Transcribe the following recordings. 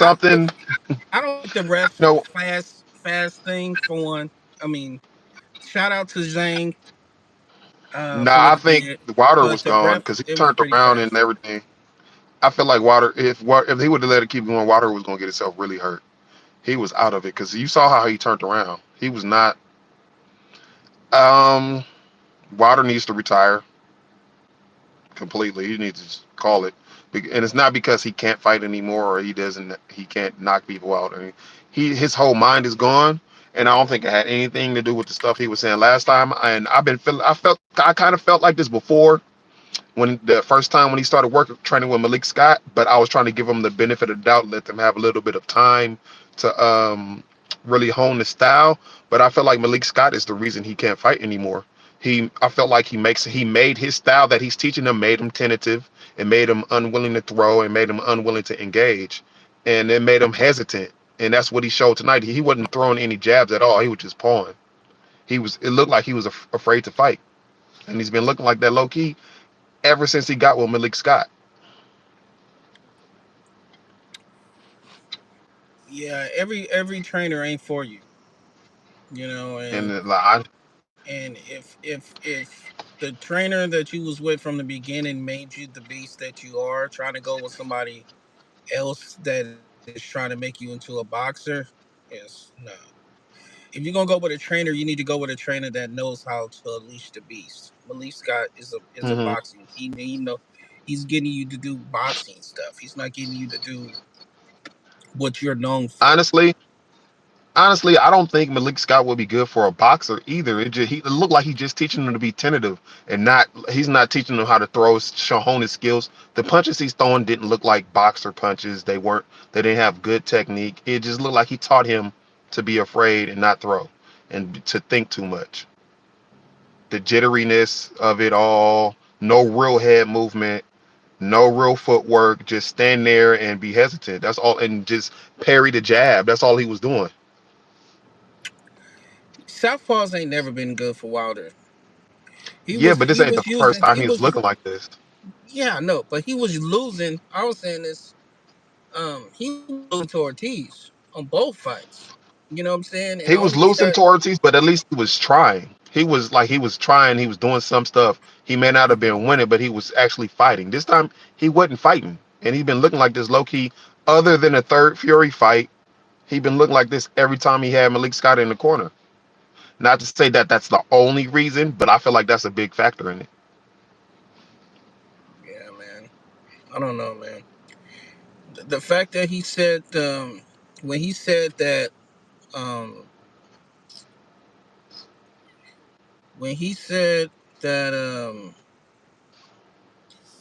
something. I don't think the ref No, fast thing for one. I mean, shout out to Zhang no, for what I he think did, Water but was the gone ref because he it was turned pretty around and fast. everything. I feel like Water, if he would have let it keep going, Water was gonna get himself really hurt. He was out of it because you saw how he turned around. He was not. Um, Water needs to retire completely. He needs to just call it. And it's not because he can't fight anymore or he can't knock people out. I mean, his whole mind is gone. And I don't think it had anything to do with the stuff he was saying last time. And I kind of felt like this before when the first time when he started working training with Malik Scott, but I was trying to give him the benefit of the doubt, let them have a little bit of time to really hone the style. But I feel like Malik Scott is the reason he can't fight anymore. I felt like he made his style that he's teaching them made him tentative and made him unwilling to throw and made him unwilling to engage, and it made him hesitant. And that's what he showed tonight. He wasn't throwing any jabs at all. He was just pawing. It looked like he was afraid to fight, and he's been looking like that low key ever since he got with Malik Scott. Yeah, every trainer ain't for you, And and if the trainer that you was with from the beginning made you the beast that you are, trying to go with somebody else that is trying to make you into a boxer, yes, no. If you're gonna go with a trainer, you need to go with a trainer that knows how to unleash the beast. Malik Scott is a mhm. boxing. He know he's getting you to do boxing stuff. He's not getting you to do what you're known for. honestly, honestly, I don't think Malik Scott would be good for a boxer either. It looked like he's just teaching him to be tentative and not. He's not teaching him how to throw, hone his skills. The punches he's throwing didn't look like boxer punches. They weren't. They didn't have good technique. It just looked like he taught him to be afraid and not throw, and to think too much. The jitteriness of it all, no real head movement, no real footwork, just stand there and be hesitant. That's all, and just parry the jab. That's all he was doing. Southpaws ain't never been good for Wilder. He Yeah, was but this he ain't the was first using time he he was was looking like this. yeah, no, but he was losing. I was saying this. He was losing to Ortiz on both fights. You know what I'm saying? And He the was only thing losing that to Ortiz, but at least he was trying. He was trying. He was doing some stuff. He may not have been winning, but he was actually fighting. This time he wasn't fighting, and he's been looking like this low key. Other than the third Fury fight, he been looking like this every time he had Malik Scott in the corner. Not to say that that's the only reason, but I feel like that's a big factor in it. yeah, man. I don't know, man. The fact that he said when he said that um when he said that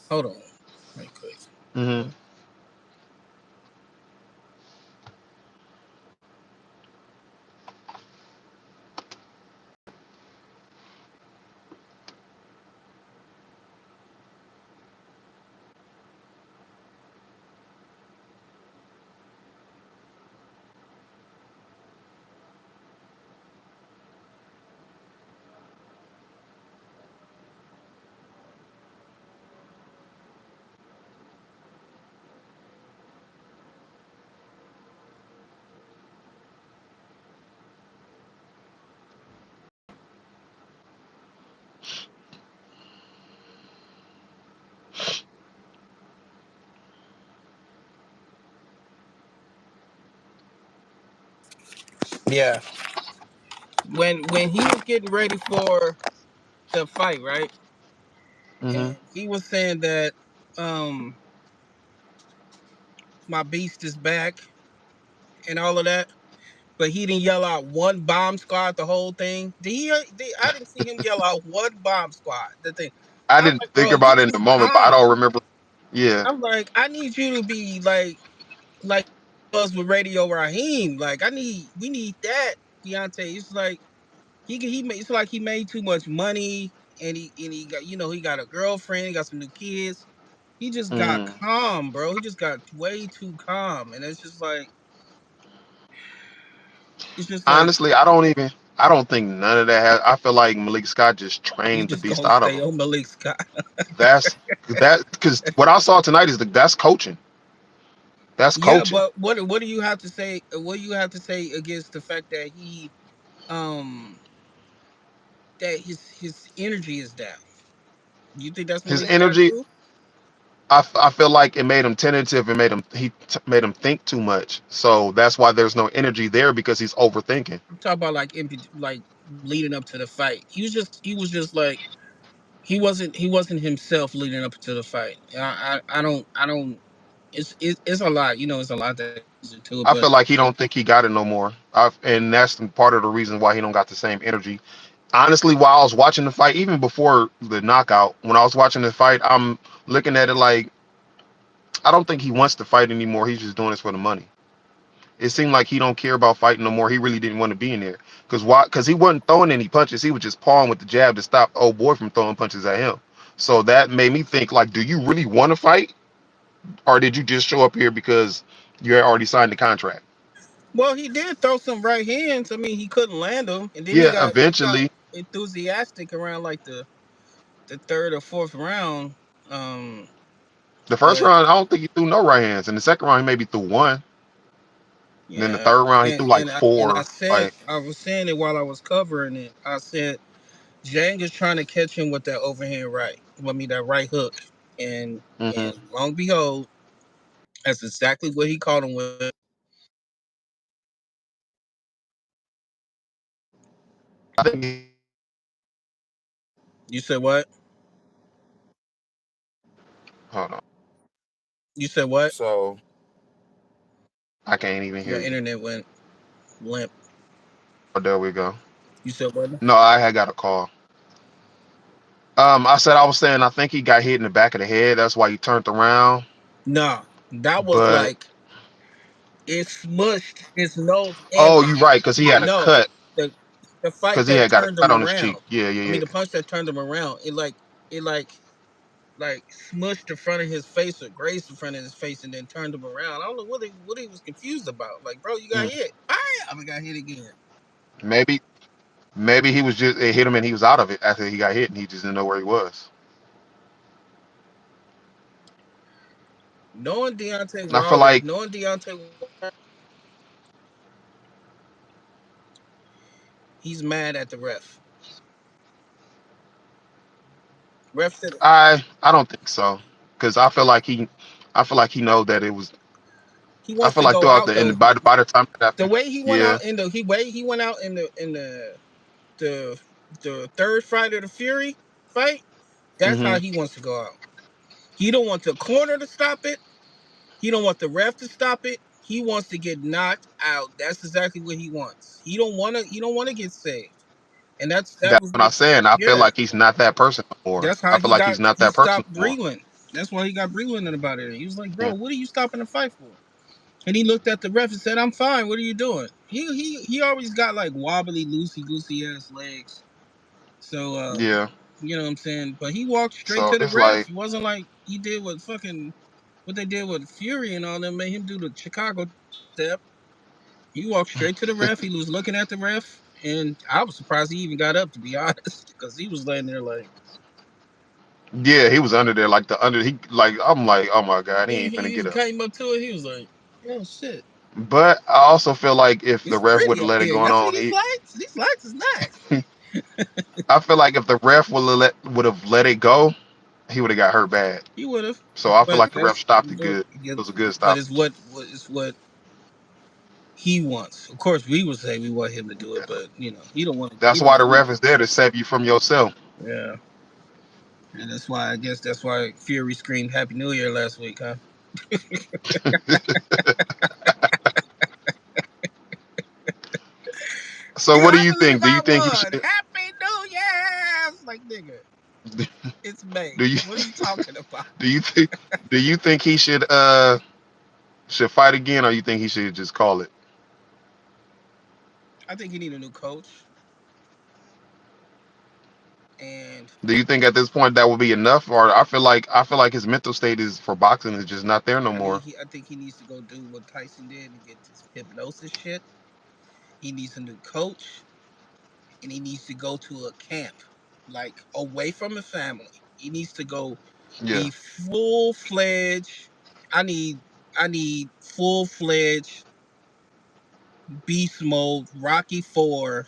hold on right quick. Hmm. Yeah. When he was getting ready for the fight, right? Hmm. And he was saying that um my beast is back and all of that. But he didn't yell out one bomb squad the whole thing. I didn't see him yell out one bomb squad. The thing, I I'm didn't like, think bro, you about it in the too moment, but I calm. don't remember. Yeah. I'm like, I need you to be like he was with Radio Raheem. Like, we need that, Deontay. It's like it's like he made too much money, and he got he got a girlfriend, he got some new kids. He just got Mm. calm, bro. He just got way too calm, and it's just like Honestly, I don't think none of that I feel like Malik Scott just you trained the just beast gonna out of stay him. on Malik Scott. That's that because what I saw tonight is that's coaching. That's Yeah, coaching. but what do you have to say? What do you have to say against the fact that um his energy is down? You think that's one of His his stats energy, too? I feel like it made him tentative and made him think too much. So that's why there's no energy there because he's overthinking. I'm talking about like like leading up to the fight. He was just like he wasn't himself leading up to the fight. I don't. It's a lot. You know, it's a lot that goes into it. But I feel like he don't think he got it no more. And that's part of the reason why he don't got the same energy. Honestly, while I was watching the fight, even before the knockout, when I was watching the fight, I'm looking at it like I don't think he wants to fight anymore. He's just doing this for the money. It seemed like he don't care about fighting no more. He really didn't want to be in there because why? Because he wasn't throwing any punches. He was just pawing with the jab to stop old boy from throwing punches at him. So that made me think like, do you really want to fight, or did you just show up here because you had already signed the contract? well, he did throw some right hands. I mean, he couldn't land them, and then Yeah, he got eventually. enthusiastic around like the third or fourth round. Um, The first but round, I don't think he threw no right hands. In the second round, he maybe threw one. And then the yeah, third round, he threw like and I four. said Like, I was saying it while I was covering it. I said Zhang is trying to catch him with that overhand right. I mean that right hook, and hmm long behold, that's exactly what he caught him with. I think he had a cut on his cheek. You said what? Hold on. You said what? So I can't even Your hear you. internet went limp. Oh, there we go. You said what? No, I had got a call. I was saying I think he got hit in the back of the head. That's why he turned around. Nah, that was But like it smushed his nose and oh, his you're right, because he had a no cut. the the fight Because he that had got a turned cut him on his cheek. around. Yeah, yeah, I mean yeah. the punch that turned him around. It like smushed the front of his face or grazed the front of his face and then turned him around. I don't know what he was confused about. Like, bro, you got Mm. hit. I got hit again. Maybe maybe he was just it hit him and he was out of it after he got hit and he just didn't know where he was. Knowing Deontay And I feel Wilder, like knowing Deontay Wilder, he's mad at the ref. Ref said I don't think so because I feel like he know that it was. he I wants feel to like go throughout out the end though. by the time that The happened, way he went yeah. out in the way he went out in the the third fight of the Fury fight, that's hmm how he wants to go out. He don't want the corner to stop it. He don't want the ref to stop it. He wants to get knocked out. That's exactly what he wants. He don't want to get saved. And that That's was what I'm saying. I feel yeah. like he's not that person no more. That's how I feel like he's not he that person stopped no more. Breland. That's why he got Breland about it. He was like, Yeah. bro, what are you stopping the fight for? And he looked at the ref and said, I'm fine. What are you doing? He always got like wobbly, loosey goosey ass legs. So Yeah. you know what I'm saying? But he walked straight So to the it's ref. like, It wasn't like he did what they did with Fury and all them, made him do the Chicago step. He walked straight to the ref. He was looking at the ref, and I was surprised he even got up, to be honest, because he was laying there like, yeah, he was under there like the under. He like I'm like, oh my god, he ain't finna he get even up. came up to it. He was like, oh shit, But I also feel like if the it's ref would pretty have up let it here. going Y'all see on, these lights? These lights is nice. I feel like if the ref would have let it go, he would have got hurt bad. He would have, So I feel but like the ref stopped it good. It was a good but stop. it's what he wants. Of course, we would say we want him to do it, Yeah. but you know, he don't want to. He That's don't why want the to. ref is there to save you from yourself. Yeah, and that's why I guess that's why Fury screamed Happy New Year last week, huh? So Yeah, what do I you believe think? Do you I think he won. should? Happy New Year! It's like nigga, it's May. Do you What are you talking about? do you think he should fight again, or you think he should just call it? I think you need a new coach, and Do you think at this point that would be enough, or I feel like his mental state is for boxing is just not there no more. I think he needs to go do what Tyson did and get this hypnosis shit. He needs a new coach, and he needs to go to a camp, like away from his family. He needs to go Yeah, be full fledged. I need need full fledged beast mode Rocky 4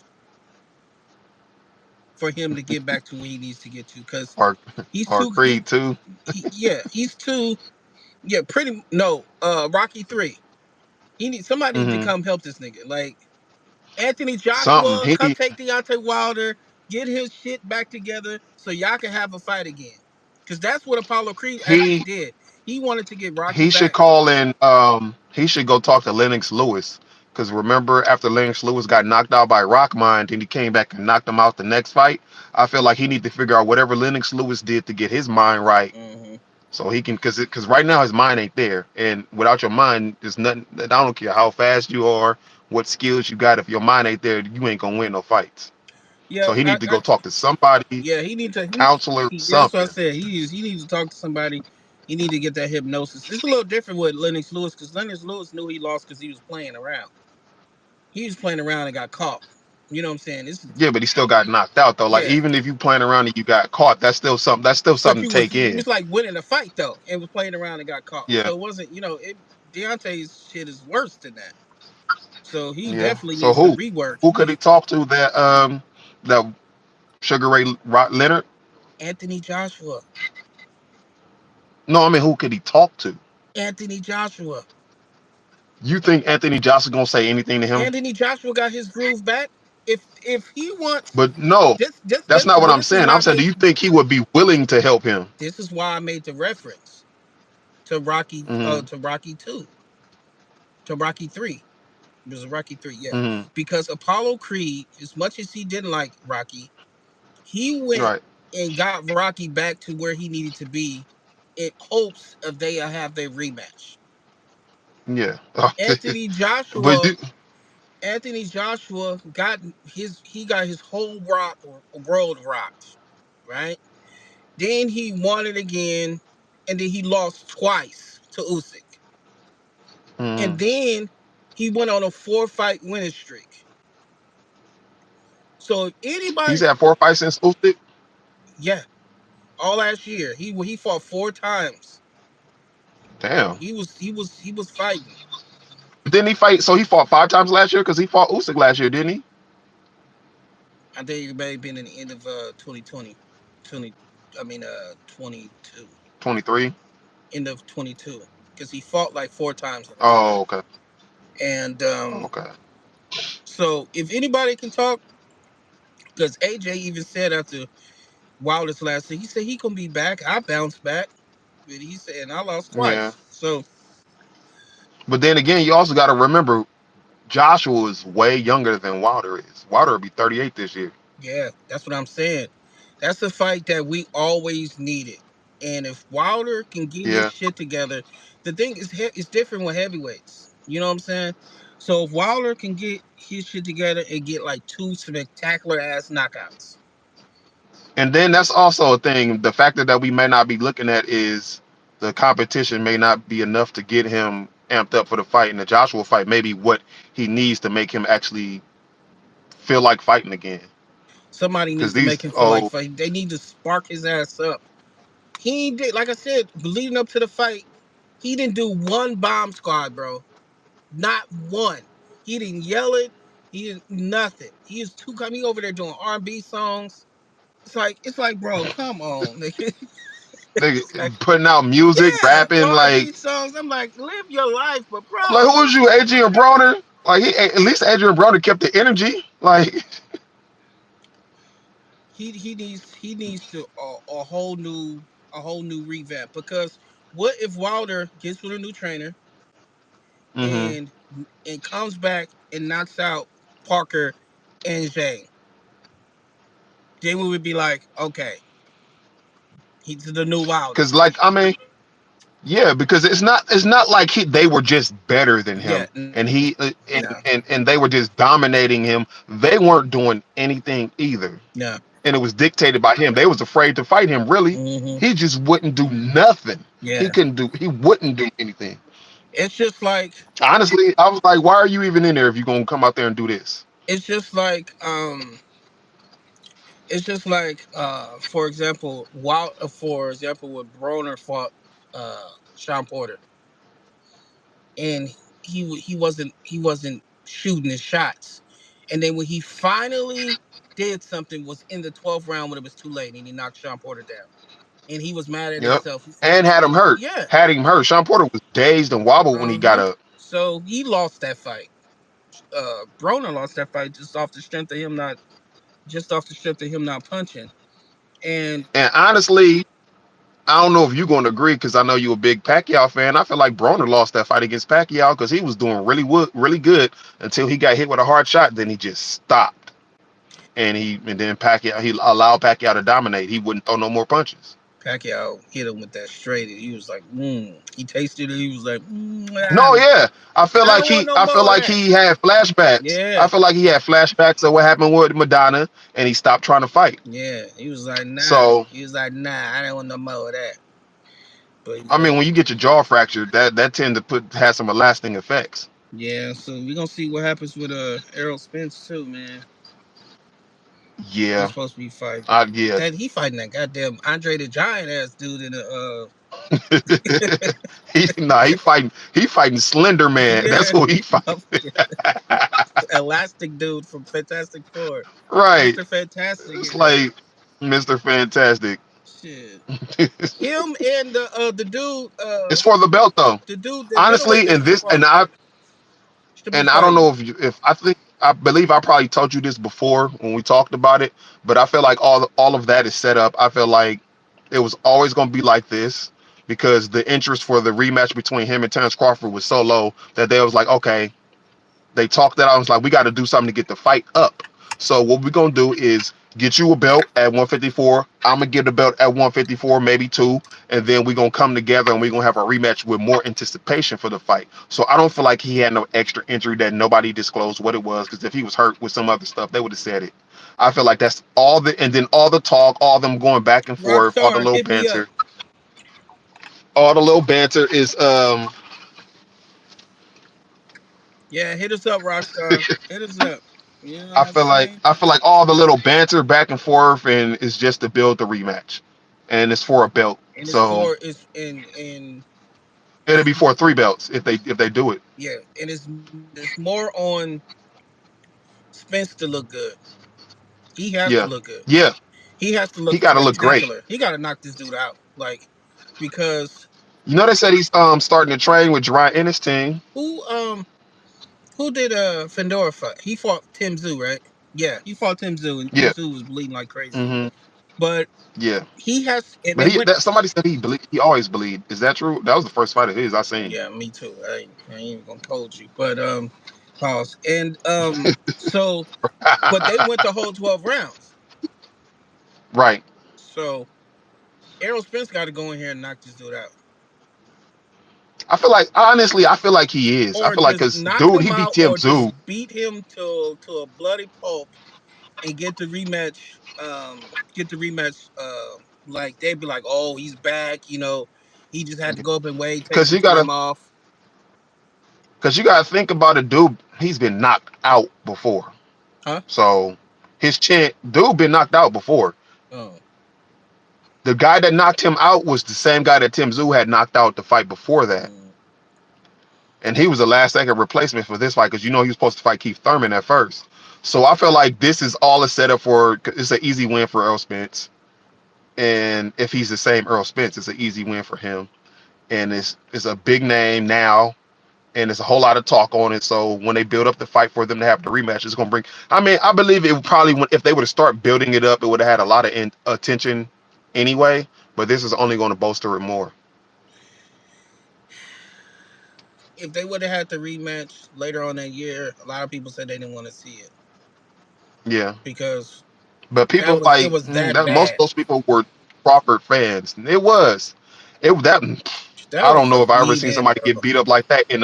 for him to get back to where he needs to get to, because or he's or too Creed too. yeah, he's too, yeah, pretty no, Rocky 3. He needs somebody needs to Hmm. come help this nigga. Like Anthony Something Joshua, he come need. take Deontay Wilder, get his shit back together so y'all can have a fight again. Cause that's what Apollo Creed actually He did. He wanted to get Rocky he should back. call in. He should go talk to Lennox Lewis. Because remember, after Lennox Lewis got knocked out by Rockmind and he came back and knocked him out the next fight, I feel like he need to figure out whatever Lennox Lewis did to get his mind right, Mm-hmm. so he can. Because right now his mind ain't there, and without your mind, there's nothing. I don't care how fast you are, what skills you got. If your mind ain't there, you ain't gonna win no fights. Yeah, So he need to go talk to somebody, yeah, he need to. counselor, That's what I something. said. He needs to talk to somebody. He need to get that hypnosis. It's a little different with Lennox Lewis because Lennox Lewis knew he lost because he was playing around. He was playing around and got caught. You know what I'm saying? This is, Yeah, but he still got knocked out though. Like yeah, even if you playing around and you got caught, that's still something. That's still but something you to was take he in. was like winning a fight though, and was playing around and got caught. Yeah, So it wasn't, Deontay's shit is worse than that. So he yeah. definitely So needs to who? rework. Who could he talk to? That Sugar Ray Leonard? Anthony Joshua. No, I mean who could he talk to? Anthony Joshua. You think Anthony Johnson gonna say anything to him? Anthony Joshua got his groove back. If he wants But no, that's not what but I'm this is saying. why I'm I saying, do made you think he would be willing to help him? this is why I made the reference to Rocky Hmm. to Rocky 2, to Rocky 3. It was Rocky 3, yeah. Hmm. Because Apollo Creed, as much as he didn't like Rocky, he went Right. and got Rocky back to where he needed to be in hopes of they have their rematch. Yeah. Anthony But Joshua Anthony Joshua got his whole world rocked, right? Then he won it again, and then he lost twice to Usyk, and mhm. then he went on a 4 fight winning streak. So if He's anybody, had 4 fights since Usyk. yeah, all last year he fought 4 times. Damn. He was fighting. But didn't he fight? So he fought 5 times last year because he fought Usyk last year, didn't he? I think it may have been in the end of 2020, 20. I mean 22, 23. end of 22, because he fought like 4 times already. Oh, okay. And Okay. so if anybody can talk, because AJ even said after Wilder's last thing, he said he gonna be back. I bounced back, but he said, and I lost Yeah. twice. So But then again, you also got to remember Joshua is way younger than Wilder is. Wilder will be 38 this year. yeah, that's what I'm saying. That's the fight that we always needed. And if Wilder can get his Yeah. shit together, the thing is, it's different with heavyweights. You know what I'm saying? So if Wilder can get his shit together and get like 2 spectacular ass knockouts, And then that's also a thing. The factor that we may not be looking at is the competition may not be enough to get him amped up for the fight. And the Joshua fight may be what he needs to make him actually feel like fighting again. somebody Because needs to make these him feel like oh fight. They need to spark his ass up. He did, like I said, leading up to the fight, he didn't do one bomb squad, bro. Not one. He didn't yell it. He didn't nothing. He is too coming over there doing R&B songs. It's like, bro, come on, nigga. they It's like, putting out music, yeah, rapping R&B like songs. I'm like, live your life, but I'm like, bro, who was you, Adrian Broner? Like at least Adrian Broner kept the energy. Like he needs to a whole new revamp, because what if Wilder gets with a new trainer hmm. and comes back and knocks out Parker and Zhang? Then we would be like, okay, he's the new Wilder. Cause like I mean, yeah, because it's not like they were just better than Yeah, him, and he no, and they were just dominating him. They weren't doing anything either, no. and it was dictated by him. They was afraid to fight him. Really, Hmm. he just wouldn't do nothing. He Yeah, couldn't do. He wouldn't do anything. it's just like Honestly, I was like, why are you even in there if you're gonna come out there and do this? it's just like it's just like for example, when Broner fought Sean Porter. and he wasn't shooting his shots. And then when he finally did something was in the 12th round when it was too late and he knocked Sean Porter down. And he was mad at Yep. himself. He said, And had him hurt. "Yeah, Had him hurt. Sean Porter was dazed and wobbled when he got uh-huh." up. So he lost that fight. Broner lost that fight just off the strength of him not punching. And And honestly, I don't know if you're going to agree because I know you're a big Pacquiao fan. I feel like Broner lost that fight against Pacquiao because he was doing really good until he got hit with a hard shot. Then he just stopped, and then Pacquiao he allowed Pacquiao to dominate. He wouldn't throw no more punches. Pacquiao hit him with that straight. And he was like, He tasted it. He was like, No, yeah, I don't want no I feel more of like that. he had flashbacks. I Yeah. feel like he had flashbacks of what happened with Madonna, and he stopped trying to fight. Yeah. He was like, nah. So He was like, nah, I don't want no more of that. But I yeah. mean, when you get your jaw fractured, that tend to put have some lasting effects. Yeah. So we're gonna see what happens with Errol Spence too, man. He's Yeah, supposed to be fighting. yeah. That he fighting that goddamn Andre the Giant ass dude in the He fighting Slender Man. That's yeah, who he fighting. motherfucker, elastic dude from Fantastic Four, Right. Mr. Fantastic It's in there. like Mr. Fantastic. Shit. Him and It's for the belt though. the dude, the middleweight Honestly, that just fought should be and I don't fighting. know if I believe I probably told you this before when we talked about it, but I feel like all of that is set up. I feel like it was always going to be like this because the interest for the rematch between him and Terrence Crawford was so low that they was like, okay, they talked that out. I was like, we got to do something to get the fight up. So what we're gonna do is get you a belt at 154. I'm gonna get the belt at 154, maybe two, and then we're gonna come together and we're gonna have a rematch with more anticipation for the fight. So I don't feel like he had no extra injury that nobody disclosed what it was, because if he was hurt with some other stuff, they would have said it. I feel like that's all and then all the talk, all them going back and forth, all the Rockstar, little hit me up. banter, all the little banter is Yeah, hit us up, Rockstar. Hit us up. You know what I'm saying? I feel like all the little banter back and forth and is just to build the rematch, and it's for a belt. And it's So for it's and it'll it's be for three belts if they do it. yeah, and it's more on Spence to look good. He has to Yeah, look good. yeah. He has to He look got to look great. spectacular. He got to knock this dude out, like because You know they said he's starting to train with Dry Ennis team. who who did Fedor fight? He fought Tim Zoo, right? Yeah, he fought Tim Zoo, and Tim Yeah. Zoo was bleeding like crazy. Hmm. But Yeah. he has, and But they went. somebody said he always bleed. Is that true? That was the first fight of his I seen. Yeah, me too. I ain't even gonna hold you, but pause. And so, but they went the whole 12 rounds. Right. So Errol Spence got to go in here and knock this dude out, I feel like honestly, I feel like he is. I or feel like just because knock dude, he him beat out, Tim or just Zoo. beat him to a bloody pulp and get the rematch. Get the rematch. Like they'd be like, "Oh, he's back." He just had to go up and wait, take Because some you gotta time off. because you gotta think about it, dude. He's been knocked out before. Huh? So his chin, dude, been knocked out before. Oh, The guy that knocked him out was the same guy that Tim Zoo had knocked out the fight before that, mm. and he was the last second replacement for this fight because he was supposed to fight Keith Thurman at first. So I feel like this is all a setup for. It's an easy win for Earl Spence, and if he's the same Earl Spence, it's an easy win for him. And it's a big name now, and there's a whole lot of talk on it. So when they build up the fight for them to have the rematch, it's gonna bring. I mean, I believe it would probably if they would have start building it up, it would have had a lot of attention anyway. But this is only going to bolster it more. If they would have had the rematch later on that year, a lot of people said they didn't want to see it Yeah, because but that people was it like was that that. Most of bad. those people were Crawford fans. And it was it that. That I don't was know a if I ever seen beating, somebody get bro. beat up like that in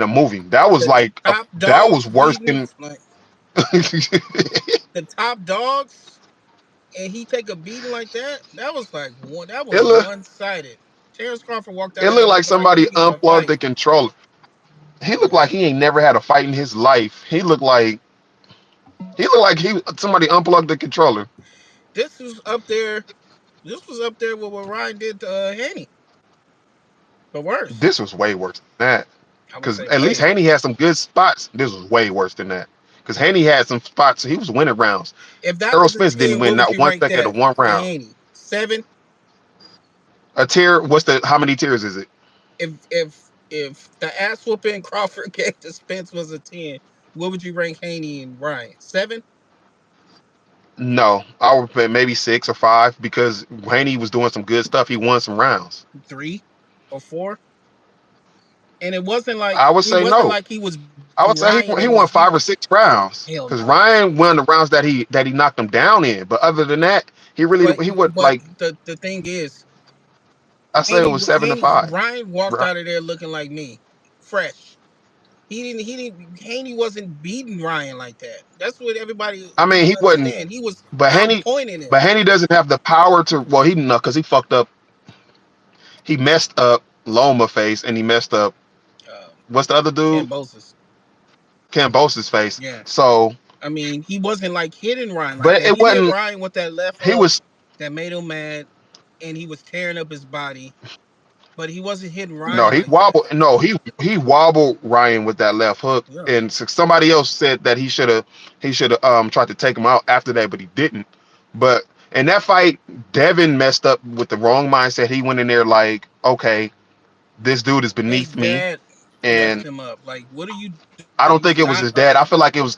a movie. That was The like top that was dogs worse beating him, than. like it the top dogs, and he take a beating like that. That was like one. That was looked one sided. Terrence Crawford walked out it of there looked like looking like he somebody needed a unplugged fight. the controller. He looked like Yeah, he ain't never had a fight in his life. He looked like he somebody unplugged the controller. this was up there. This was up there with what Ryan did to Haney, but worse. This was way worse than that. I would Because say at least way Haney less. had some good spots. This was way worse than that. Because Haney had some spots. He was winning rounds. If that Errol was a Spence didn't 10, win what would not you one rank second that of one for round. Haney? 7? A tier. What's the? How many tiers is it? If the ass whooping Crawford gave to Spence was a 10, what would you rank Haney and Ryan? 7? No, I would put maybe 6 or 5 because Haney was doing some good stuff. He won some rounds. 3 or 4? And it wasn't like I would say no. he was beating I would say Ryan in he his won youth. 5 or 6 rounds Hell because no. Ryan won the rounds that he knocked him down in. But other than that, he would But like the thing is, I say it was 7 to 5. Ryan walked Right. out of there looking like me, fresh. Haney wasn't beating Ryan like that. That's what everybody I mean, he wasn't. understand. He was But Haney, outpointing him. but Haney doesn't have the power to. Well, he didn't know because he fucked up. He messed up Loma face and he messed up. Um, What's the other dude? Cambosis. Cambosa's face. Yeah. So, I mean, he wasn't like hitting Ryan like but that. it He hit wasn't. Ryan with that left He hook was that made him mad, and he was tearing up his body. But he wasn't hitting no. Ryan He like that. wobbled. No, he wobbled Ryan with that left hook. Yeah. And somebody else said that he should have tried to take him out after that, but he didn't. But in that fight, Devin messed up with the wrong mindset. He went in there like, okay, this dude is His beneath me, dad messed and him up. Like, what are you doing? I You don't was think it was not his like dad. I feel like it was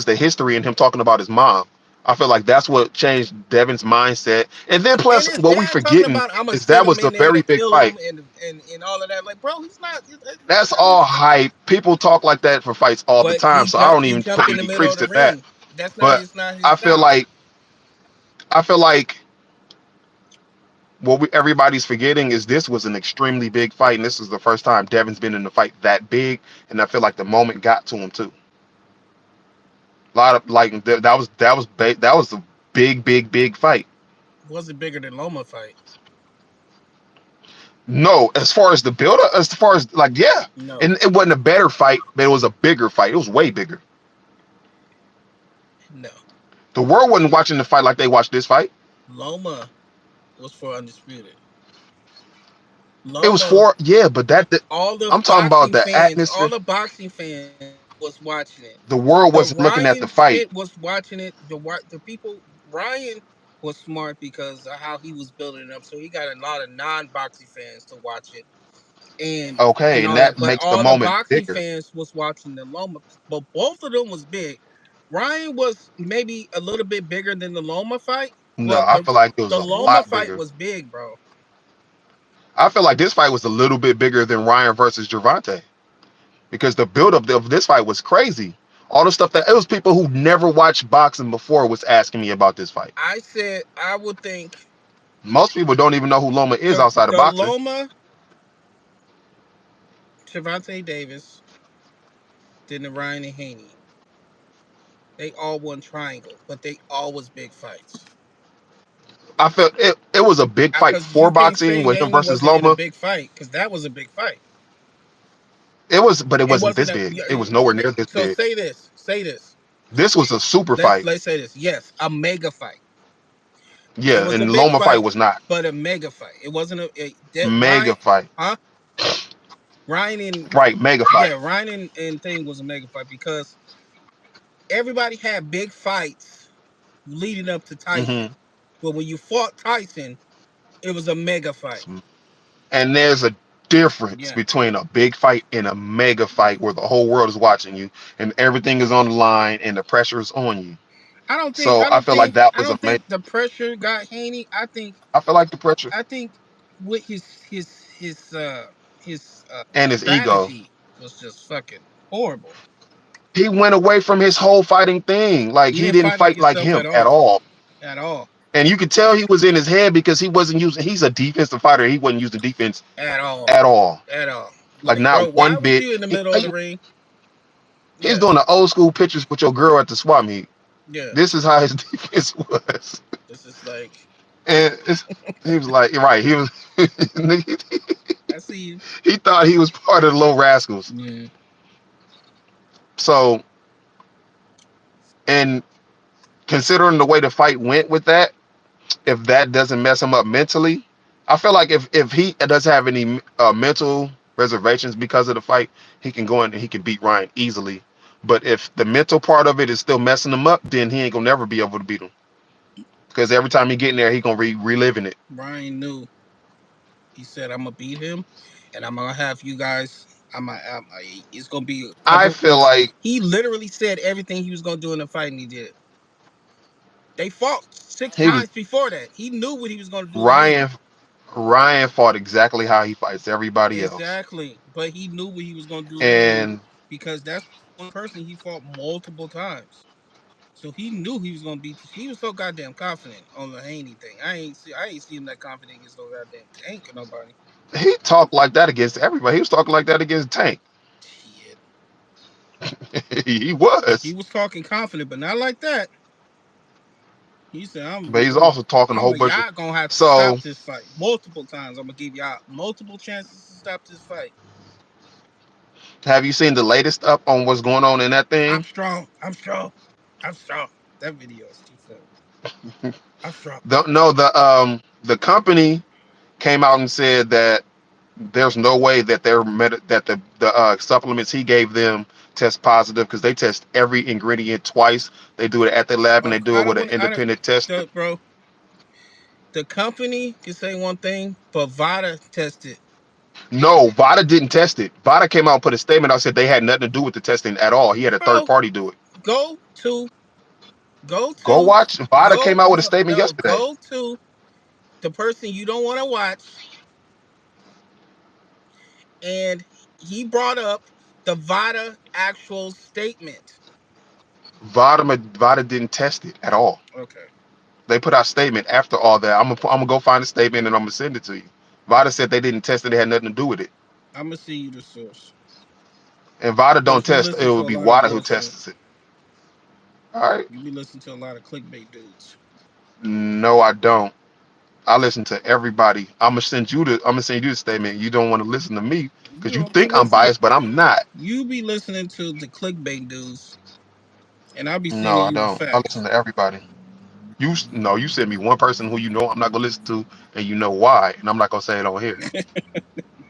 the history and him talking about his mom. I feel like that's what changed Devin's mindset. And then and plus his what we dad talking forgetting about I'm gonna is send that him was in the there very to big kill fight. him and all of that. Like, bro, he's not. That's That's not his all dad. hype. People talk like that for fights all the But time, so I don't he even jumped pay in the any middle credence of the to that. ring. That's not But his I feel style. like I feel like everybody's forgetting is this was an extremely big fight, and this is the first time Devin's been in a fight that big, and I feel like the moment got to him too. A lot of like that was a big fight. Was it bigger than Loma fight? No, as far as the build up, as far as like, yeah, No, and it wasn't a better fight, but it was a bigger fight. It was way bigger. no. The world wasn't watching the fight like they watched this fight. Loma was for undisputed. It was Loma, for yeah, but I'm talking about the all atmosphere. the boxing fans was watching it. The world The wasn't looking at the Ryan fight. Spit was watching it. The people Ryan was smart because of how he was building it up. So he got a lot of non-boxing fans to watch it Okay, and and all that. that But makes the all the moment boxing bigger. fans was watching the Loma. But both of them was big. Ryan was maybe a little bit bigger than the Loma fight, No, but I feel like it was the a Loma lot fight bigger. was big, bro. I feel like this fight was a little bit bigger than Ryan versus Gervonta because the buildup of this fight was crazy. All the stuff that it was people who never watched boxing before was asking me about this fight. I said I would think Most people don't even know who Loma is outside of the boxing. Loma, Javante Davis, then the Ryan and Haney. They all won triangle, but they all was big fights. I felt it was a big fight Because for you can't boxing say with him Haney versus wasn't in a Loma. big fight because that was a big fight. It was, but it It wasn't wasn't this a. big. It was nowhere near this So big. say this. Say this. This was a super fight. Let's say this. Yes, a mega fight. It Yeah, was a and big Loma fight fight, was not but a mega fight. It wasn't that mega Ryan, fight. huh? Ryan and Right, mega yeah, fight. Ryan and thing was a mega fight because everybody had big fights leading up to Tyson. Hmm. But when you fought Tyson, it was a mega fight. And there's a difference Yeah. between a big fight and a mega Yeah. fight where the whole world is watching you and everything is on the line and the pressure is on you. So I feel like that I was don't amazing. think the pressure got Haney. I feel like the pressure I think with his and his ego. strategy was just fucking horrible. He went away from his whole fighting thing. Like He he didn't didn't fight like fight like himself him at at all. all. At all. And you could tell he was in his head because he wasn't using. He's a defensive fighter. He wasn't using defense At all. at all. At all. Like Like, bro, not why one was bit. you in the middle of the ring? He's Yeah. doing the old school pictures with your girl at the swap meet. Yeah. This is how his defense was. This is like And he was like, right. He was. I see you. He thought he was part of the Little Rascals. Yeah. So, and considering the way the fight went with that, if that doesn't mess him up mentally, I feel like if he doesn't have any mental reservations because of the fight, he can go in and he can beat Ryan easily. But if the mental part of it is still messing him up, then he ain't gonna never be able to beat him. Because every time he get in there, he gonna reliving it. Brian knew. He said, "I'm gonna beat him, and I'm gonna have you guys. It's gonna be a I couple feel weeks." like He literally said everything he was gonna do in the fight, and he did. They fought six he was times before that. He knew what he was gonna do again. Ryan. Ryan fought exactly how he fights everybody else, Exactly, but he knew what he was gonna do again and because that's one person he fought multiple times. So he knew he was gonna beat. He was so goddamn confident on the Haney thing. I ain't see him that confident against no goddamn Tank or nobody. he talked like that against everybody. He was talking like that against Tank. Shit. He He was, was talking confident, but not like that. He said, but he's also talking a whole bunch of. y'all gonna have to So, stop this fight multiple times. I'm gonna give y'all multiple chances to stop this fight. have you seen the latest up on what's going on in that I'm thing? strong. I'm strong. I'm strong. That video is too funny. I'm strong. No, the company came out and said that there's no way that that the supplements he gave them test positive because they test every ingredient twice. They do it at the lab and they do I it with don't an want. I don't. independent tester. Bro, the company can say one thing, but Vada tested. No, Vada didn't test it. Vada came out and put a statement out said they had nothing to do with the testing at all. He had a third Bro, party do it. go to go Go to watch. Vada came out with a statement no, yesterday. go to the person you don't want to watch, and he brought up the Vada actual statement. Vada didn't test it at all. Okay, They put out a statement after all that. I'm gonna go find a statement and I'm gonna send it to you. Vada said they didn't test it. They had nothing to do with it. I'm gonna see you the source And Vada don't because you test. It listen to would a be lot of Wada who bullshit. tests it. All right. You be listening to a lot of clickbait dudes. No, I don't. I listen to everybody. I'm gonna send you the statement. You don't want to listen to me You because you don't be think I'm listening. biased, but I'm not. You be listening to the clickbait dudes, and I'll be No, sending I you the don't. I listen facts. to everybody. No, you send me one person who you know I'm not gonna listen to, and you know why, and I'm not gonna say it on here.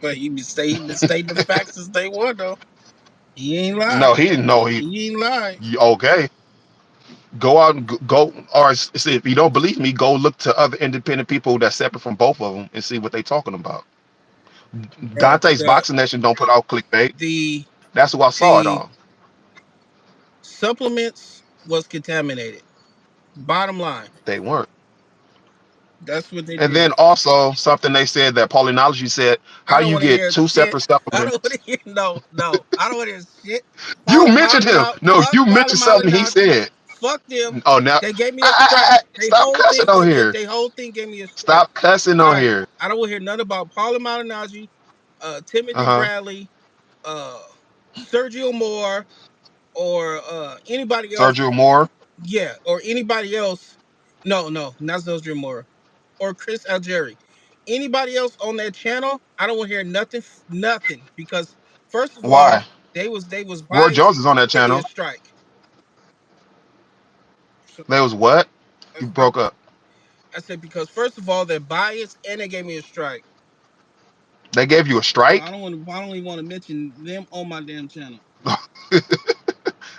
But he been stating the facts since day one though. He ain't No, lied. he didn't know he. He ain't lied. Okay, go out and go, or see, if you don't believe me, go look to other independent people that's separate from both of them and see what they talking about. Bro, Dante's Boxing Nation don't put out clickbait. the That's who I saw it the on. supplements was contaminated. Bottom line, They weren't. that's what they And did. then also something they said that Paulinology said, I how don't you want to get hear two shit. separate I don't want supplements. to hear no. I don't want to hear shit. You mentioned him. No, Fuck you mentioned something he Polymalinaji. said. Fuck them. Oh, now, They gave me a strike. stop cussing on here. They whole thing gave me a strike. Stop cussing All on right. here. I don't want to hear nothing about Polymalinaji, Uh Timothy huh. Bradley, uh, Sergio Moore, or anybody else. Sergio Moore. Yeah, or anybody else. No, not Sergio Moore or Chris Algeri. Anybody else on that channel, I don't want to hear nothing because first of all, Why? they was Roy Jones biased. is on that Give me a channel. strike. So, There was what? You I, broke up. I said because first of all they're biased and they gave me a strike. They gave you a I strike. don't want to. I don't even want to mention them on my damn channel.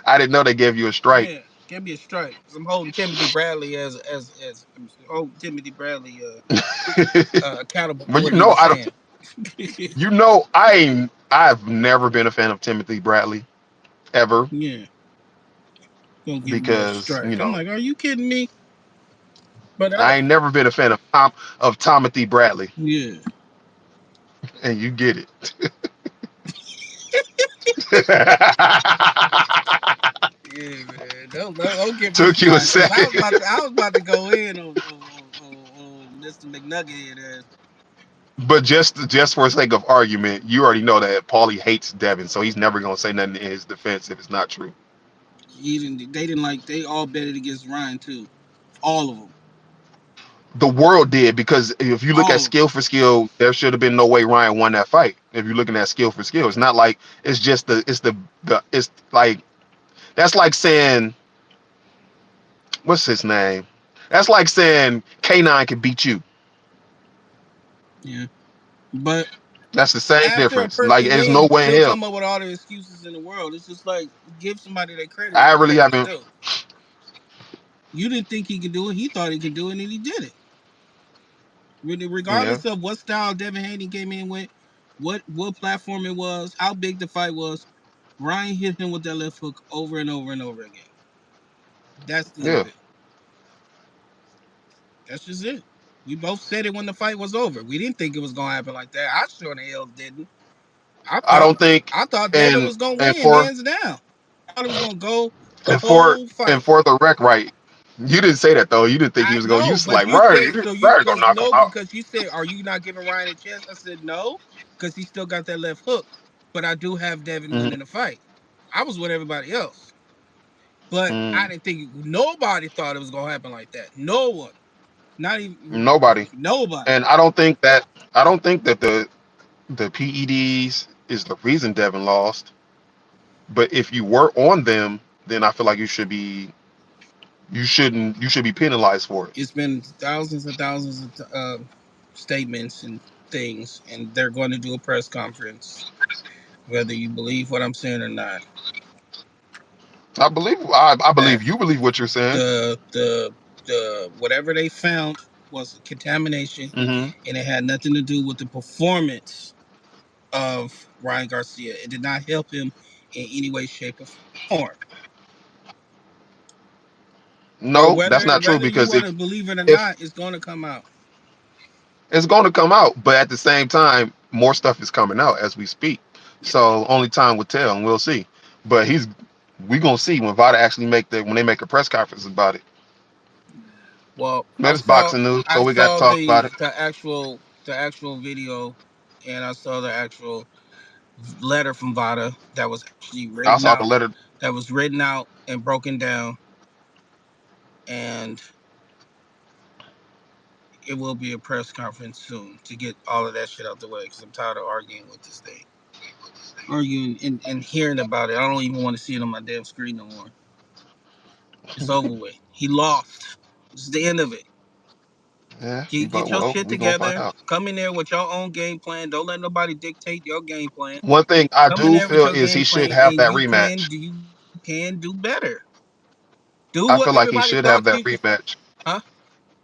I didn't know they gave you a strike. Yeah, give me a strike. 'Cause I'm holding Timothy Bradley as I'm holding Timothy Bradley accountable for But what he was I don't. saying. I've never been a fan of Timothy Bradley ever Yeah, gonna give me a because strike. I'm like, are you kidding me? But I ain't never been a fan of Timothy Bradley, yeah, and you get it. yeah, man. Don't get me Took you a started because second, I was about to go in on Mr. McNugget here. There. but just for sake of argument, you already know that Paulie hates Devin, so he's never gonna say nothing in his defense if it's not true. He didn't. They didn't like. They all betted against Ryan too. All of them. The world did because if you look at All of them. skill for skill, there should have been no way Ryan won that fight. If you're looking at skill for skill, it's not like it's just it's like that's like saying what's his name? That's like saying K9 can beat you. Yeah, but That's the same After a difference. Like, person there's no wins, way in he'll hell. come up with all the excuses in the world. It's just like give somebody their credit I where really credit is haven't. due. You didn't think he could do it. He thought he could do it, and he did it. Yeah, Regardless of what style Devin Haney came in with, what platform it was, how big the fight was, Ryan hit him with that left hook over and over and over again. That's the end yeah. of it. That's just it. We both said it when the fight was over. We didn't think it was gonna happen like that. I sure the hell didn't. I I thought don't think, I thought Devin and was gonna and win for hands down. I thought it was gonna go the and for whole and fight. for the rec, right? You didn't say that though. You didn't think he I was going. You know, was but like, you Ryan, said so. You Ryan gonna because knock him no, out. because you said, "Are you not giving Ryan a chance?" I said no, because he still got that left hook. But I do have Devin Mm, winning the fight. I was with everybody else, but I mm. didn't think nobody thought it was gonna happen like that. No one, not even Nobody. nobody. And I don't think that the PEDs is the reason Devin lost. But if you were on them, then I feel like you should be penalized for it. It's been thousands and thousands of statements and things, and they're going to do a press conference, whether you believe what I'm saying or not. I That believe you believe what you're saying. the whatever they found was contamination, Hmm. and it had nothing to do with the performance of Ryan Garcia. It did not help him in any way, shape, or form. But No, that's whether not true whether you because want to believe it or if not, it's going to come out. it's going to come out, but at the same time, more stuff is coming out as we speak. Yeah. So only time will tell, and we'll see. But we gonna see when Vada actually when they make a press conference about it. Well, But it's boxing news, so I we got to saw talk about it. the actual video, and I saw the actual letter from Vada that was actually I written saw the out, letter. and broken down, and it will be a press conference soon to get all of that shit out the way because I'm tired of arguing with this thing, arguing and hearing about it. I don't even want to see it on my damn screen no more. It's over with. He lost. It's the end of it. Yeah, Get but your well, shit we gonna find together. out. Come in there with your own game plan. Don't let nobody dictate your game plan. One thing I Come in do there with feel your is game he should plan, have and that rematch. you can do better. Do I what feel like he everybody should thought have you that could. rematch. Huh?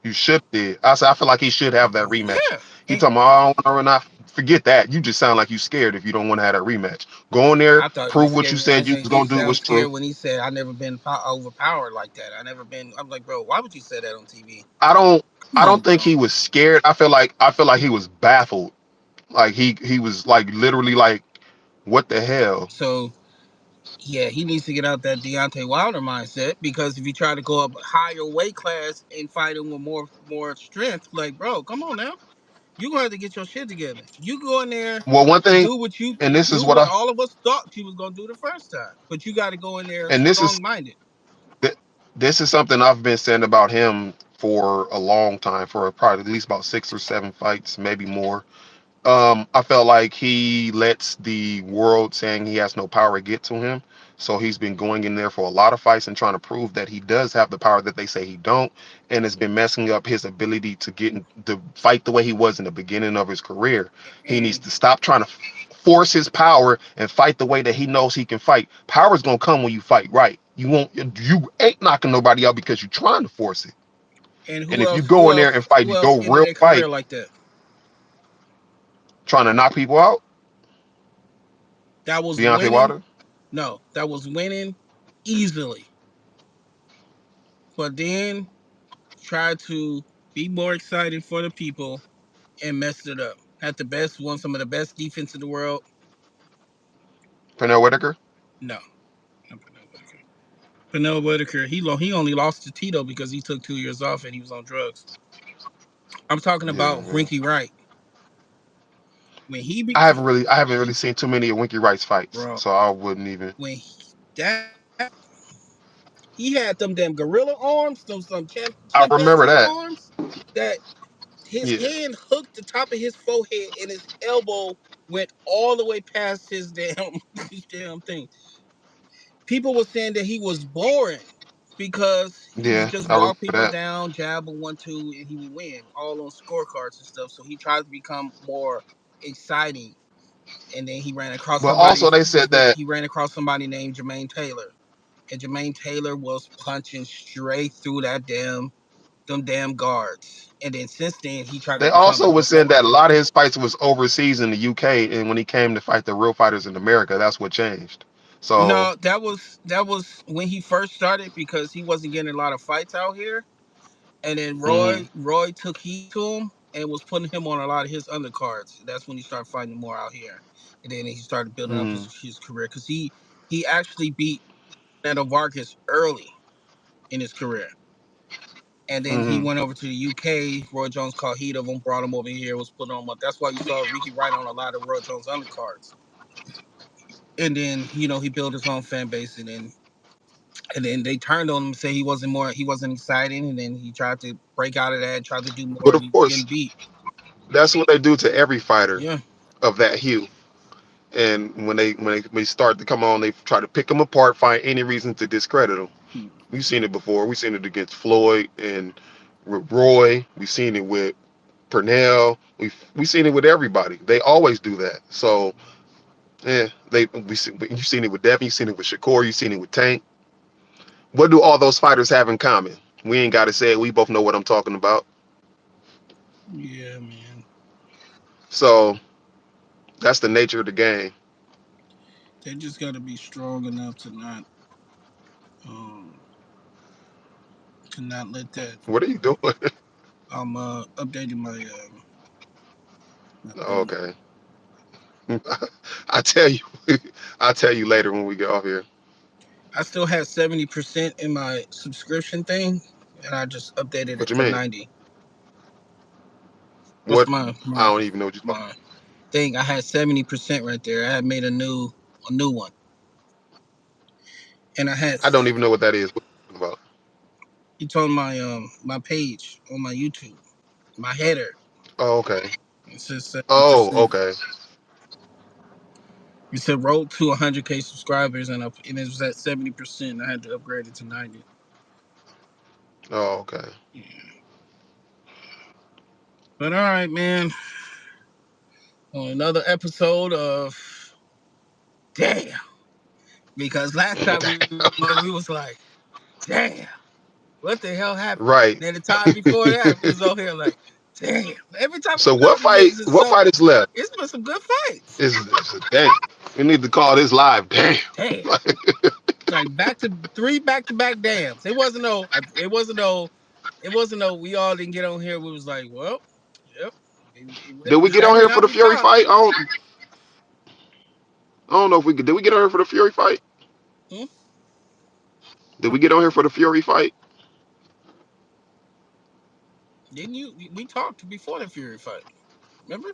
You should did. I said I feel like he should have that rematch. Yeah. He And talking about, oh, no, not forget that. You just sound like you scared if you don't want to have that rematch. Go in there, I thought he prove what scared you me. I said you think was he gonna do sounds was true. scared when he said, "I never been overpowered like that. I never been." I'm like, bro, why would you say that on TV? I don't Come I on, don't think bro. he was scared. I feel like he was baffled. Like he was like literally like, what the hell? So yeah, he needs to get out that Deontay Wilder mindset because if you try to go up a higher weight class and fight him with more strength, like bro, come on now, you gonna have to get your shit together. You go in there Well, one and thing, and this is do what what I all of us thought you was gonna do the first time, but you got to go in there and this is strong minded. th- this is something I've been saying about him for a long time, for probably at least about 6 or 7 fights, maybe more. I felt like he lets the world saying he has no power get to him. So he's been going in there for a lot of fights and trying to prove that he does have the power that they say he don't, and it's been messing up his ability to to fight the way he was in the beginning of his career. He needs And to stop trying to force his power and fight the way that he knows he can fight. Power is gonna come when you fight right. You ain't knocking nobody out because you're trying to force it. and And if you go in there and fight, who you else go ended real their fight, career like that? trying to knock people out, That was Deontay winning. Wilder. No, that was winning easily, but then tried to be more exciting for the people and messed it up. Had the best, won some of the best defense in the world. Pernell Whitaker. No, not Pernell Whitaker. Pernell Whitaker, he only lost to Tito because he took 2 years off and he was on drugs. I'm talking Yeah, about yeah. Rinky Wright when he became I haven't really seen too many of Winky Wright's fights, bro. so I wouldn't even. When that he had them damn gorilla arms, some I remember chimpanzee that. arms that his Yeah, hand hooked the top of his forehead and his elbow went all the way past his damn his damn thing. People were saying that he was boring because he would yeah, just I remember walk people that. down, jab a 1-2, and he would win all on scorecards and stuff. So he tried to become more. exciting. And then he ran across But also somebody. they said that He ran across somebody named Jermaine Taylor, and Jermaine Taylor was punching straight through that them damn guards. And then since then, he tried to they become also a was saying that a professional. lot of his fights was overseas in the UK, and when he came to fight the real fighters in America, that's what changed. So, No, that was when he first started because he wasn't getting a lot of fights out here. And then mhm, Roy took heed to him and was putting him on a lot of his undercards. That's when he started fighting more out here. And then he started building up mhm, his career because he actually beat Neto Vargas early in his career. And then he mhm. went over to the UK. Roy Jones caught heat of him, brought him over here, was putting him up. That's why you saw Ricky Wright on a lot of Roy Jones undercards. And then he built his own fan base, and then they turned on him and said he wasn't exciting, and then he tried to break out of that, and tried to do more, But and of he was course, getting beat. that's what they do to every fighter Yeah. of that hue. And when they start to come on, they try to pick them apart, find any reason to discredit them. We've seen it before. We've seen it against Floyd and with Roy. We've seen it with Purnell. We've seen it with everybody. They always do that. So yeah, you've seen it with Devin. You've seen it with Shakur. You've seen it with Tank. What do all those fighters have in common? We ain't got to say it. We both know what I'm talking about. Yeah, man. So that's the nature of the game. They just got to be strong enough um to not let that. What are you doing? I'm updating my thing. Okay. I tell you, I'll tell you later when we get off here. I still have 70% in my subscription thing, and I just updated What it you to mean? 90. What's What? my I my don't even know what you're talking. my thing? I had 70% right there. I had made a new one, and I had I don't even know what that is. What you talking about? it's on my page on my YouTube, my header. Oh, okay. It says Oh, 70%. okay. It said road to 100K subscribers, and it was at 70%. I had to upgrade it to 90. Oh, okay. Yeah. But all right, man. On another episode of Damn, because last time we was on, we was like, damn, what the hell happened? Right. Then the time before that, we was on here like, damn. Every time we So come what up fight? against What some, fight is left? it's been some good fights. Is damn. We need to call this live. Damn. Damn, like back to back dams. It wasn't no. We all didn't get on here. We was like, well, yep, Did we get on exactly here for how the we Fury thought. fight? I don't know if we could. Did we get on here for the Fury fight? Hmm? Did we get on here for the Fury fight? Didn't you? We talked before the Fury fight. Remember?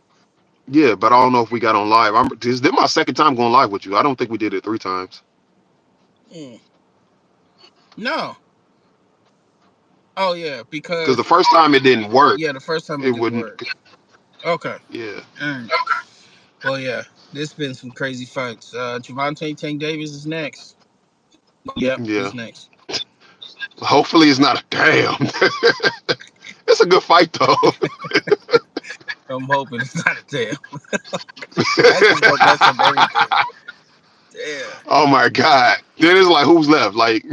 Yeah, but I don't know if we got on live. This my second time going live with you. I don't think we did it 3 times. Hmm. No. Oh yeah, Because the because first time it didn't work. yeah, the first time it It didn't wouldn't. work. Okay. Yeah. All right. Well, yeah, there's been some crazy fights. Javante Tank Davis is next. Yep, Yeah. he's next. Hopefully it's not a damn. It's a good fight though. I'm hoping it's not a tail. That's just gonna mess up everything. Damn. Oh my god. Then it's like who's left? Like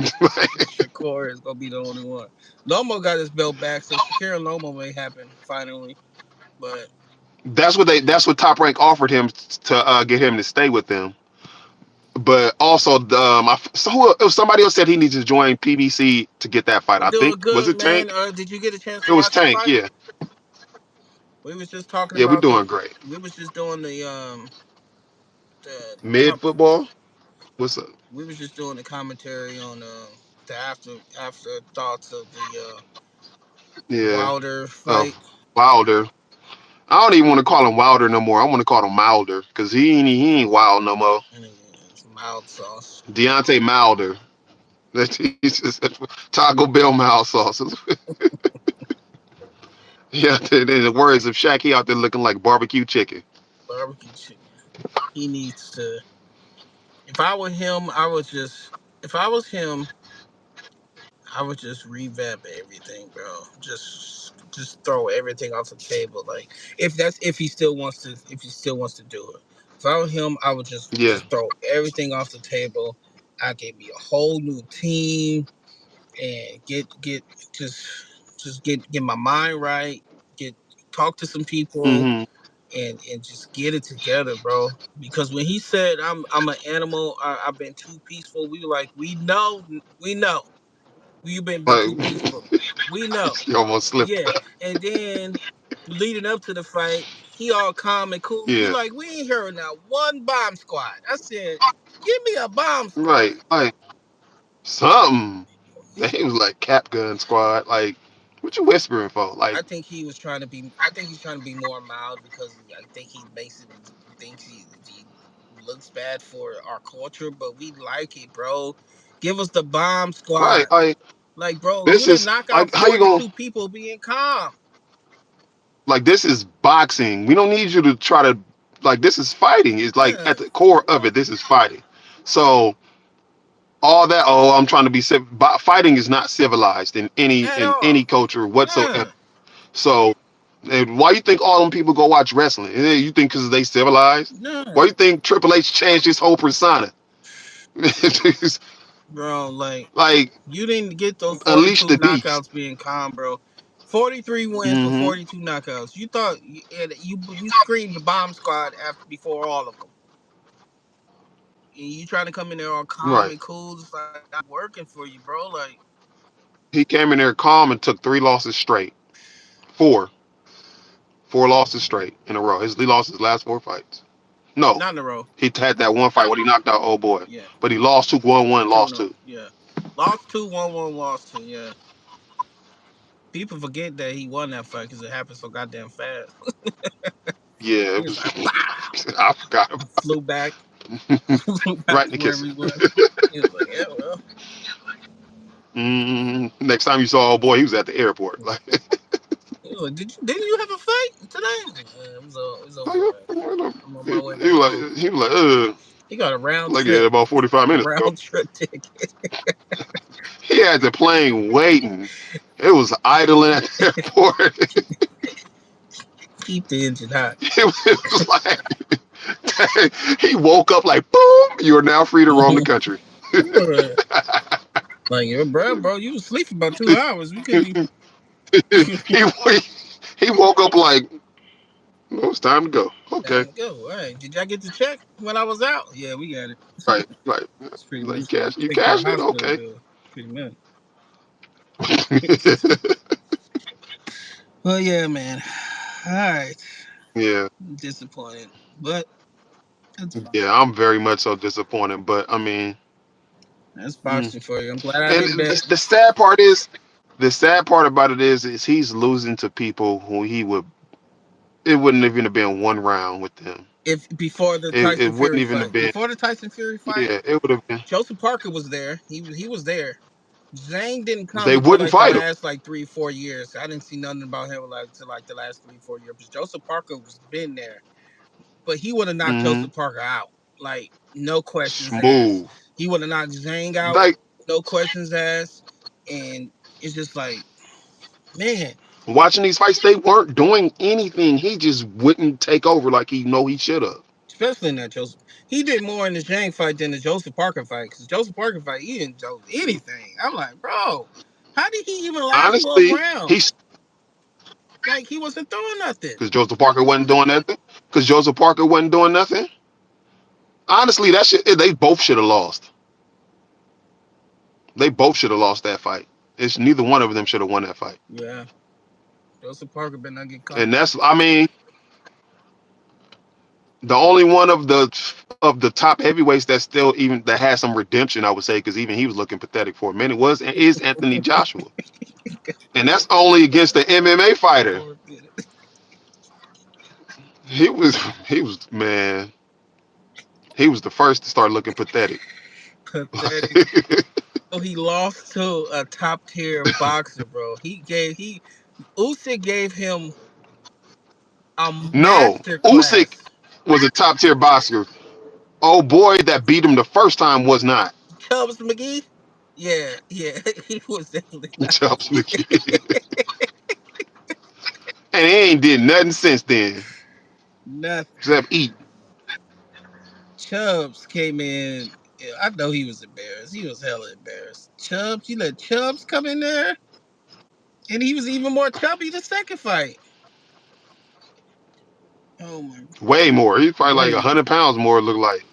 Shakur is gonna be the only one. Lomo got his belt back, so Shakira and Lomo may happen finally. But that's what Top Rank offered him to get him to stay with them. But also it was somebody else said he needs to join PBC to get that fight. we're I think doing was good, it man. Tank? Did you get a chance It to was watch the Tank. fight? Yeah. We was just talking Yeah, we're about the. doing great. We was just doing the Mid football. What's up? we was just doing the commentary on the after thoughts of the Yeah. Wilder Oh, fight. Wilder. I don't even want to call him Wilder no more. I want to call him Milder because he ain't wild no more. And it's mild sauce. Deontay Milder. He's just Taco Bell mild sauce. Yeah, in the words of Shaq, he out there looking like barbecue chicken. Barbecue chicken. He needs to. If I were him, I would just. If I was him, I would just revamp everything, bro. Just just throw everything off the table. Like if he still wants to do it. If I were him, I would Yeah. just throw everything off the table. I get me a whole new team and just get my mind right. Get talk to some people Hmm. and just get it together, bro. Because when he said I'm an animal, I've been too peaceful. We were like, we know, you've been Like too peaceful. We know, you almost slipped. yeah. And then leading up to the fight, he all calm and cool. We Yeah. like, we ain't heard now one bomb squad. I said, give me a bomb squad. Right. Like something. He was like Cap Gun Squad. Like, what you whispering for? Like, I think he was trying to be. I think he's trying to be more mild because I think he makes it. Thinks he looks bad for our culture, but we like it, bro. Give us the bomb right. squad. Like, Like, bro, this you didn't is knock out like how you gonna 42 people being calm. like this is boxing. We don't need you to try to like this is fighting. It's like Yeah, at the core of it, this is fighting. So all that I'm trying to be fighting is not civilized at in any all. culture whatsoever. Yeah, So and why you think all them people go watch wrestling? You think because they civilized? no, Why you think Triple H changed his whole persona? bro. Like, Like you didn't get those unleash 42 the beast. knockouts being calm, bro. 43 wins for Hmm. 42 knockouts. You thought and you screamed the bomb squad after before all of them. And you trying to come in there all calm Right. and cool. It's like I'm working for you, bro. Like He came in there calm and took three losses straight. Four. Four losses straight in a row. He lost his last four fights. No. not in a row. He had that one fight when he knocked out old boy. Yeah, But he lost two, won one, two in lost a two. yeah. Lost two, won one, lost two. Yeah, people forget that he won that fight because it happened so goddamn fast. Yeah, He it was was like, "Pow!" I forgot about Flew back, it. flew back Right in to the wherever kisser. he was. He was like, yeah, well, Next time you saw old boy, he was at the airport. Like, he was like, didn't you have a fight today? It was over. Man. I'm on my way he back was home. he was like, He got a round like yeah, trip, about 45 minutes ago. round trip ticket. He had the plane waiting. It was idling at the airport. Keep the engine hot. It was like he woke up like boom. You are now free to roam the country. Like, yo, bro, you was asleep for about 2 hours. We couldn't even. he he woke up like well, it's time to go. Okay, Time to go. All right. Did y'all get the check when I was out? Yeah, we got it. right. It's pretty Like much like you take care of cashed it. hospital Okay. bill. Pretty much. Well, yeah, man. All right. Yeah, I'm disappointed, but that's yeah. fine. I'm very much so disappointed, but I mean, That's mm. boxing for you. I'm glad I And didn't bet. the sad part is, the sad part about it is he's losing to people who he would. It wouldn't even have been one round with them. If before the It Tyson wouldn't Fury even have fight, been. before the Tyson Fury fight, Yeah, it would have been. Joseph Parker was there. He was there. Zhang didn't come They until wouldn't like the fight him. last like 3 4 years. I didn't see nothing about him like to like the last 3 4 years. But Joseph Parker was been there, but he would have knocked Hmm. Joseph Parker out, like no questions asked. Smooth. He would have knocked Zhang out, Like no questions asked, and it's just like, man, watching these fights, they weren't doing anything. He just wouldn't take over like he know he should have. especially in that Joseph. He did more in the Zhang fight than the Joseph Parker fight because Joseph Parker fight he didn't do anything. I'm like, bro, how did he even last 12 Honestly, he's rounds? Like he wasn't throwing nothing. because Joseph Parker wasn't doing nothing. Because Joseph Parker wasn't doing nothing. Honestly, that shit they both should have lost. They both should have lost that fight. It's neither one of them should have won that fight. Yeah, Joseph Parker better not get caught. And that's I mean the only one of the top heavyweights that still even that has some redemption, I would say, because even he was looking pathetic for a minute was and is Anthony Joshua, and that's only against the MMA fighter. He was he was man. He was the first to start looking pathetic. Pathetic. Oh, he lost to a top tier boxer, bro. He Usyk gave him a No, master Usyk class. was a top tier boxer. Oh boy, that beat him the first time was not. Chubbs McGee. Yeah, yeah, he was definitely not. Chops McKee. And he ain't did nothing since then Nothing. except eat. Chubbs came in. Yeah, I know he was embarrassed. He was hella embarrassed. Chubbs, you let Chubbs come in there, and he was even more chubby the second fight. Oh my, Way more. He's probably like way. 100 pounds more. Look like.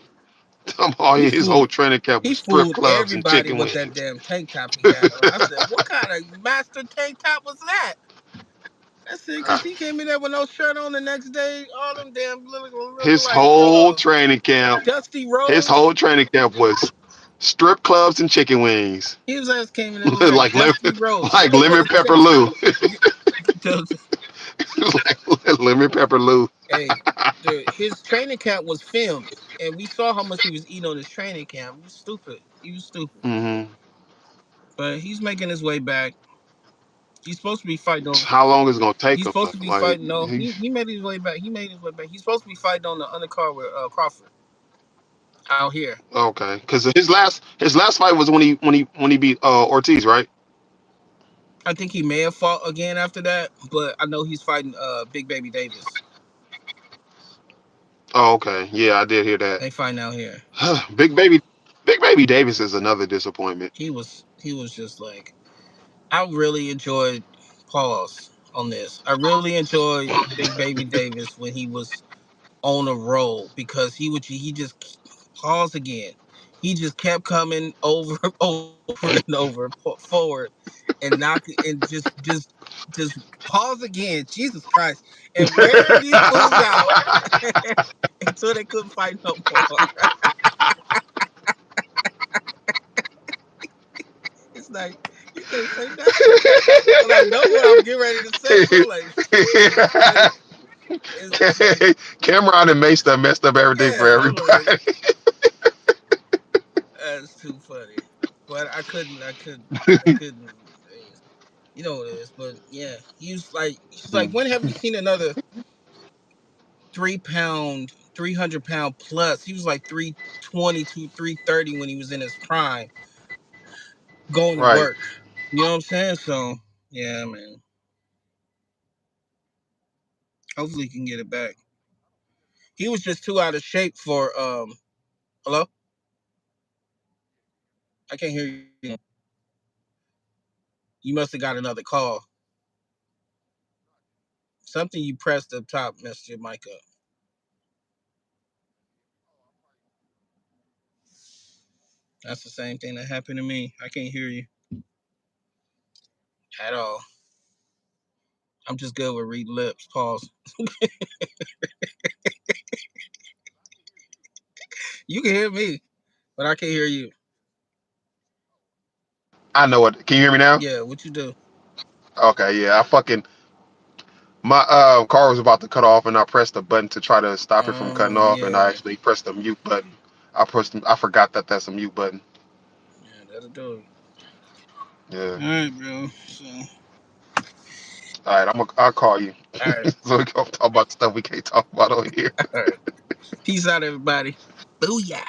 He His whole fooled. training camp He was strip fooled clubs and everybody chicken with that wings. damn tank top he had on. I said, "What kind of master tank top was that?" I said, "Cause he came in there with no shirt on the next day. All them damn looking his like whole training camp, Dusty his Rose. whole training camp was strip clubs and chicken wings, His ass came in there look like like lemon, Dusty Rose like with lemon his pepper tank top. Lou, Those- like lemon pepper Lou. Hey, his training camp was filmed, and we saw how much he was eating on his training camp. He was stupid. He was stupid. Hmm. But he's making his way back. He's supposed to be fighting over. How long is it gonna take He's him? supposed to be Like fighting. No, he, he made his way back. He made his way back. He's supposed to be fighting on the undercard with Crawford out here. okay, because his last fight was when he beat Ortiz, right? I think he may have fought again after that, but I know he's fighting Big Baby Davis. Oh, okay, yeah, I did hear that. They fighting out here. Big baby, Big Baby Davis is another disappointment. He was just like, I really enjoyed pause on this. I really enjoyed Big Baby Davis when he was on a roll because he just pause again. He just kept coming over over and over forward and knock and just pause again. Jesus Christ, and wear these fools out until they couldn't fight no more. It's like you can't say nothing because I know what I'm getting ready to say. So I'm like, like it's like Cameron and Mesa messed up everything for yeah, I'm like everybody. that's too funny. But I couldn't. You know what it is, but yeah, he's like, when have you seen another 3 pound, 300 pound plus? He was like 320 to 330 when he was in his prime, going to Right. work. You know what I'm saying? So yeah, man. Hopefully he can get it back. He was just too out of shape for hello? I can't hear you. You must have got another call. Something you pressed up top messed your mic up. That's the same thing that happened to me. I can't hear you at all. I'm just good with reading lips. Pause. You can hear me, but I can't hear you. I know it. Can you hear me now? Yeah, what you do? Okay, yeah. My car was about to cut off, and I pressed the button to try to stop it from cutting Oh off, and I yeah, actually pressed the mute button. I forgot that that's a mute button. yeah, that'll do it. Yeah. All right, bro. So, All right, I'll call you all right, so we can talk about stuff we can't talk about on here. all right. Peace out, everybody. Booyah.